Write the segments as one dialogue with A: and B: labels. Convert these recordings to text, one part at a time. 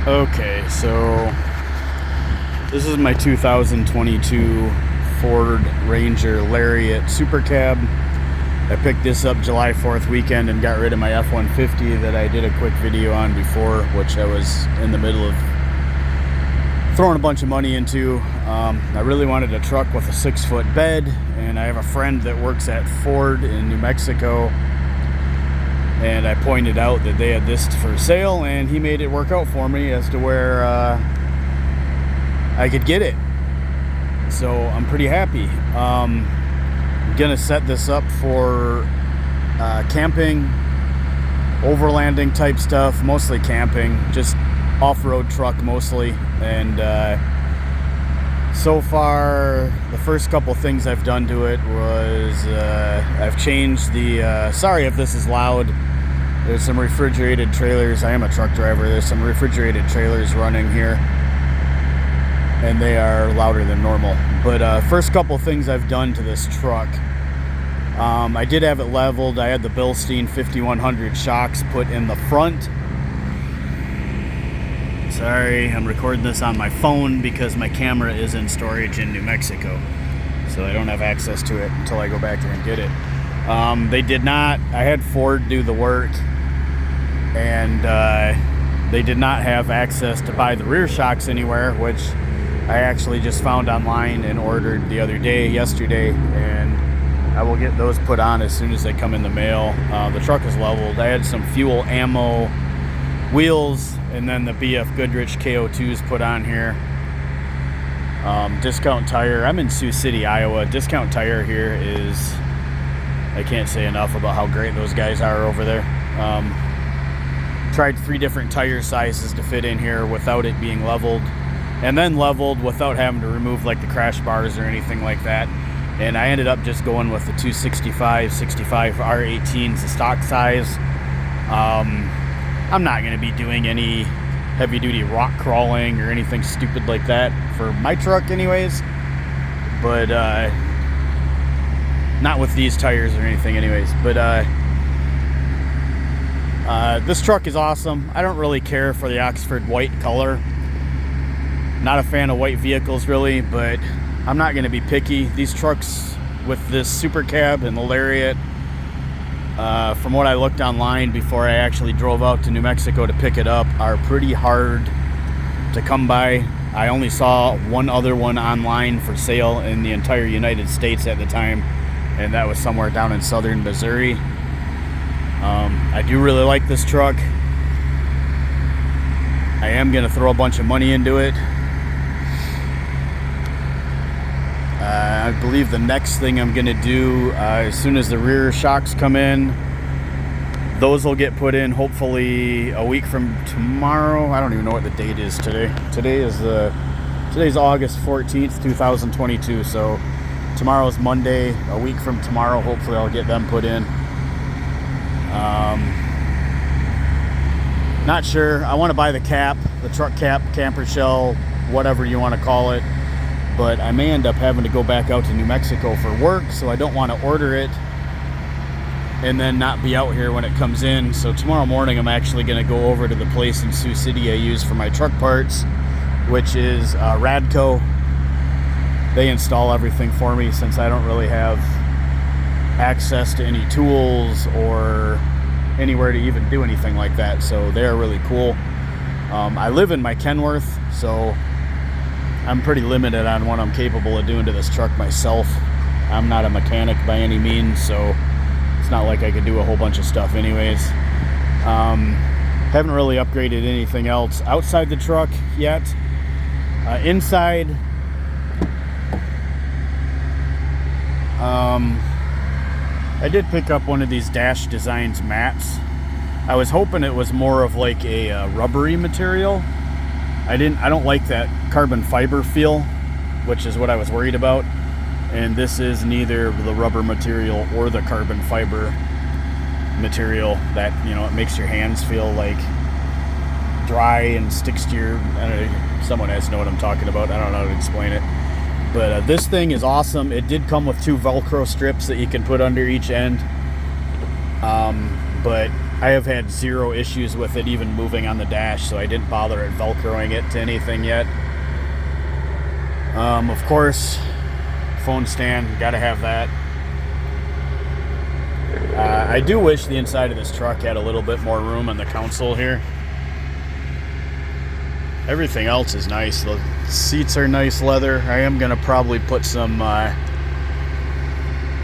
A: Okay, so this is my 2022 Ford Ranger Lariat SuperCab. I picked this up July 4th weekend and got rid of my F-150 that I did a quick video on before, which I was in the middle of throwing a bunch of money into. I really wanted a truck with a 6-foot bed, and I have a friend that works at Ford in New Mexico, and I pointed out that they had this for sale, and he made it work out for me as to where I could get it. So I'm pretty happy. I'm gonna set this up for camping, overlanding type stuff, mostly camping, just off-road truck mostly. And so far the first couple things I've done to it was I've changed the sorry if this is loud, there's some refrigerated trailers. I am a truck driver. There's some refrigerated trailers running here, and they are louder than normal. But first couple things I've done to this truck, I did have it leveled. I had the Bilstein 5100 shocks put in the front. Sorry, I'm recording this on my phone because my camera is in storage in New Mexico, so I don't have access to it until I go back there and get it. They did not, I had Ford do the work, and they did not have access to buy the rear shocks anywhere, which I actually just found online and ordered the other day, yesterday, and I will get those put on as soon as they come in the mail. The truck is leveled. I had some fuel ammo wheels, and then the BF Goodrich KO2s put on here. Discount Tire. I'm in Sioux City, Iowa. Discount Tire here is, I can't say enough about how great those guys are over there. Tried 3 different tire sizes to fit in here without it being leveled, and then leveled without having to remove like the crash bars or anything like that. And I ended up just going with the 265 65 R18s, the stock size. I'm not going to be doing any heavy-duty rock crawling or anything stupid like that for my truck anyways, but not with these tires or anything anyways. But this truck is awesome. I don't really care for the Oxford white color. Not a fan of white vehicles really, but I'm not going to be picky. These trucks with this SuperCab and the Lariat, from what I looked online before I actually drove out to New Mexico to pick it up, are pretty hard to come by. I only saw one other one online for sale in the entire United States at the time, and that was somewhere down in southern Missouri. I do really like this truck. I am going to throw a bunch of money into it. I believe the next thing I'm going to do, as soon as the rear shocks come in, those will get put in hopefully a week from tomorrow. I don't even know what the date is today. Today's August 14th, 2022. So tomorrow's Monday. A week from tomorrow, hopefully I'll get them put in. Not sure. I want to buy the cap, the truck cap, camper shell, whatever you want to call it. But I may end up having to go back out to New Mexico for work, so I don't want to order it and then not be out here when it comes in. So tomorrow morning I'm actually going to go over to the place in Sioux City I use for my truck parts, which is Radco. They install everything for me since I don't really have access to any tools or anywhere to even do anything like that. So they're really cool. I live in my Kenworth, so I'm pretty limited on what I'm capable of doing to this truck myself. I'm not a mechanic by any means, so it's not like I could do a whole bunch of stuff anyways. Haven't really upgraded anything else outside the truck yet. Inside, I did pick up one of these Dash Designs mats. I was hoping it was more of like a rubbery material. I don't like that carbon fiber feel, which is what I was worried about. And this is neither the rubber material or the carbon fiber material that, you know, it makes your hands feel like dry and sticks to your, I don't know, someone has to know what I'm talking about. I don't know how to explain it. But this thing is awesome. It did come with 2 Velcro strips that you can put under each end. But I have had zero issues with it even moving on the dash, so I didn't bother at Velcroing it to anything yet. Of course, phone stand, gotta have that. I do wish the inside of this truck had a little bit more room on the console here. Everything else is nice. The seats are nice leather. I am gonna probably put some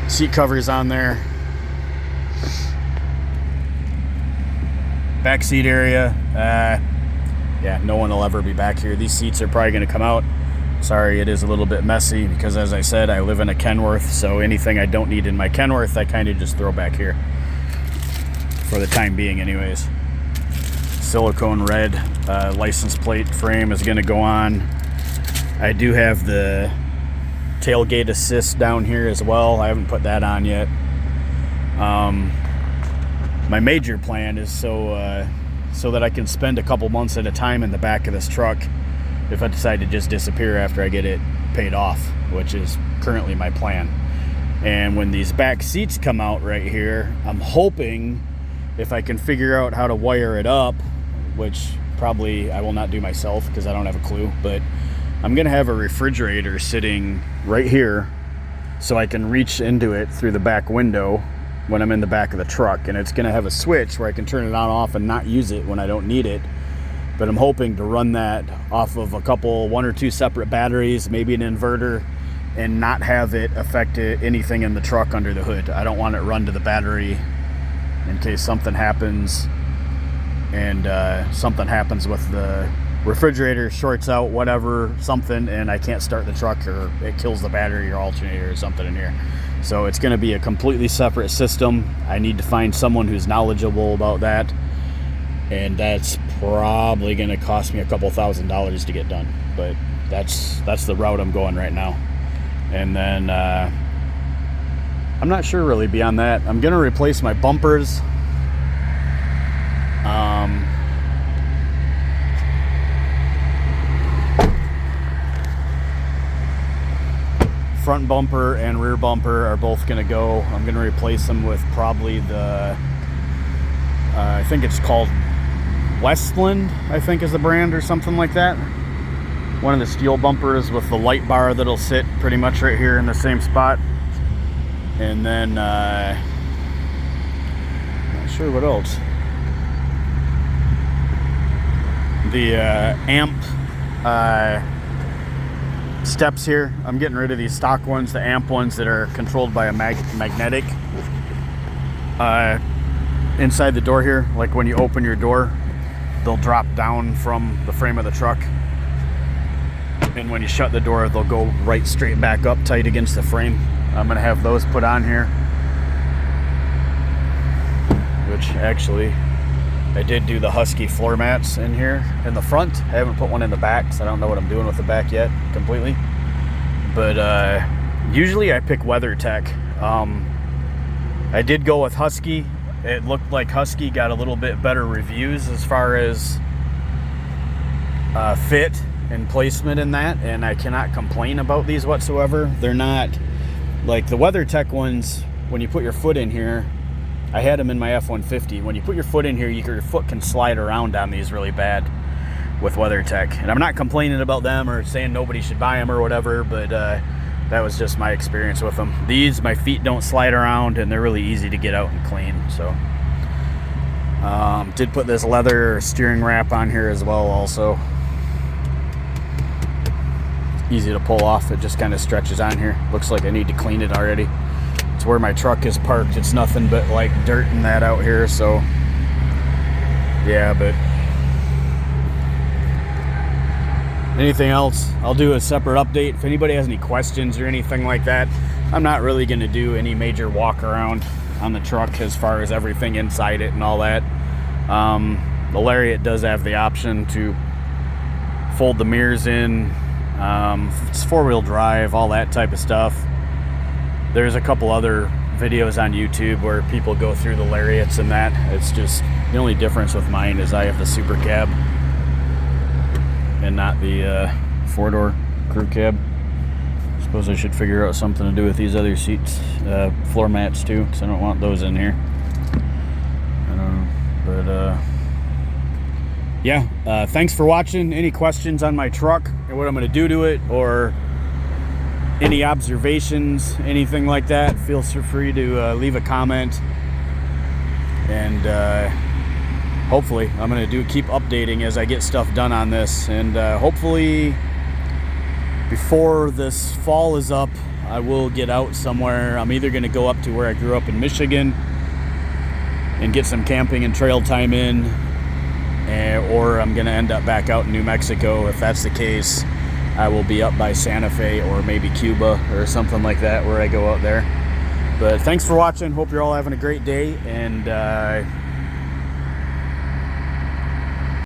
A: seat covers on there. Back seat area, yeah, no one will ever be back here. These seats are probably gonna come out. Sorry, it is a little bit messy because, as I said, I live in a Kenworth, so anything I don't need in my Kenworth, I kind of just throw back here for the time being anyways. Silicone red license plate frame is going to go on. I do have the tailgate assist down here as well. I haven't put that on yet. My major plan is so that I can spend a couple months at a time in the back of this truck if I decide to just disappear after I get it paid off, which is currently my plan. And when these back seats come out right here, I'm hoping if I can figure out how to wire it up, which probably I will not do myself because I don't have a clue, but I'm gonna have a refrigerator sitting right here so I can reach into it through the back window when I'm in the back of the truck, and it's gonna have a switch where I can turn it on off and not use it when I don't need it. But I'm hoping to run that off of one or two separate batteries, maybe an inverter, and not have it affect anything in the truck under the hood. I don't want it run to the battery in case something happens, and something happens with the refrigerator, shorts out, whatever, something, and I can't start the truck, or it kills the battery or alternator or something in here. So it's going to be a completely separate system. I need to find someone who's knowledgeable about that, and that's probably going to cost me a couple $1,000s to get done, but that's the route I'm going right now. And then I'm not sure really beyond that. I'm going to replace my bumpers. Front bumper and rear bumper are both going to go. I'm going to replace them with probably the I think it's called Westland, I think is the brand, or something like that. One of the steel bumpers with the light bar that'll sit pretty much right here in the same spot. And then not sure what else. The amp steps here, I'm getting rid of these stock ones, the amp ones that are controlled by a magnetic inside the door here. Like when you open your door, they'll drop down from the frame of the truck, and when you shut the door, they'll go right straight back up tight against the frame. I'm gonna have those put on here, which actually I did do the Husky floor mats in here in the front. I haven't put one in the back, so I don't know what I'm doing with the back yet completely. But usually I pick WeatherTech. I did go with Husky. It looked like Husky got a little bit better reviews as far as fit and placement in that, and I cannot complain about these whatsoever. They're not like the WeatherTech ones. When you put your foot in here, I had them in my F-150. When you put your foot in here, your foot can slide around on these really bad with WeatherTech. And I'm not complaining about them or saying nobody should buy them or whatever, but that was just my experience with them. These, my feet don't slide around, and they're really easy to get out and clean. So did put this leather steering wrap on here as well also. Easy to pull off. It just kind of stretches on here. Looks like I need to clean it already. It's where my truck is parked. It's nothing but like dirt and that out here, so yeah. But anything else, I'll do a separate update. If anybody has any questions or anything like that, I'm not really going to do any major walk around on the truck as far as everything inside it and all that. The Lariat does have the option to fold the mirrors in. It's four-wheel drive, all that type of stuff. There's a couple other videos on YouTube where people go through the Lariats and that. It's just the only difference with mine is I have the SuperCab and not the four-door crew cab. Suppose I should figure out something to do with these other seats, floor mats too, because I don't want those in here. I don't know. But yeah, thanks for watching. Any questions on my truck and what I'm going to do to it, or any observations, anything like that, feel free to leave a comment. And hopefully I'm going to keep updating as I get stuff done on this. And hopefully before this fall is up, I will get out somewhere. I'm either going to go up to where I grew up in Michigan and get some camping and trail time in, or I'm going to end up back out in New Mexico. If that's the case, I will be up by Santa Fe or maybe Cuba or something like that where I go out there. But thanks for watching. Hope you're all having a great day, and